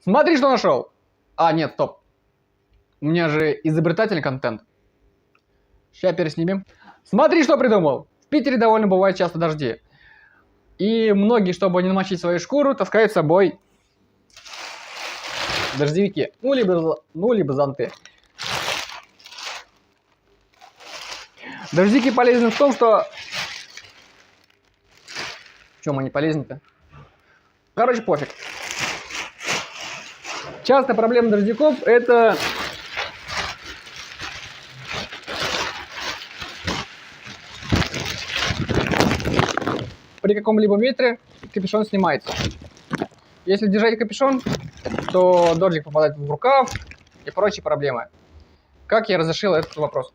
Смотри, что нашел. А, нет, стоп. У меня же изобретательный контент. Сейчас переснимем. Смотри, что придумал. В Питере довольно бывает часто дожди. И многие, чтобы не намочить свою шкуру, таскают с собой дождевики. Ну, либо зонты. Дождевики полезны в том, что... В чем они полезны-то? Короче, пофиг. Часто проблема дождевиков это... При каком-либо ветре капюшон снимается. Если держать капюшон, то дождик попадает в рукав и прочие проблемы. Как я разрешил этот вопрос?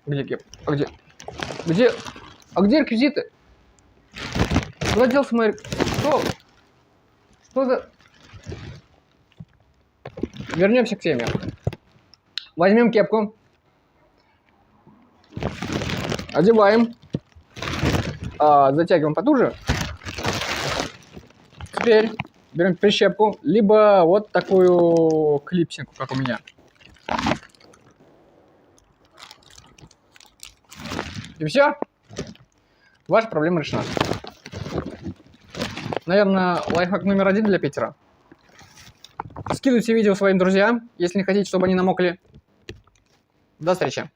Где кеп? Где реквизиты? Куда делся мой... Что за... Вернемся к теме. Возьмем кепку. Одеваем. Затягиваем потуже. Теперь берем прищепку, либо вот такую клипсинку, как у меня. И все. Ваша проблема решена. Наверное, лайфхак номер 1 для Питера. Скидывайте видео своим друзьям, если не хотите, чтобы они намокли. До встречи.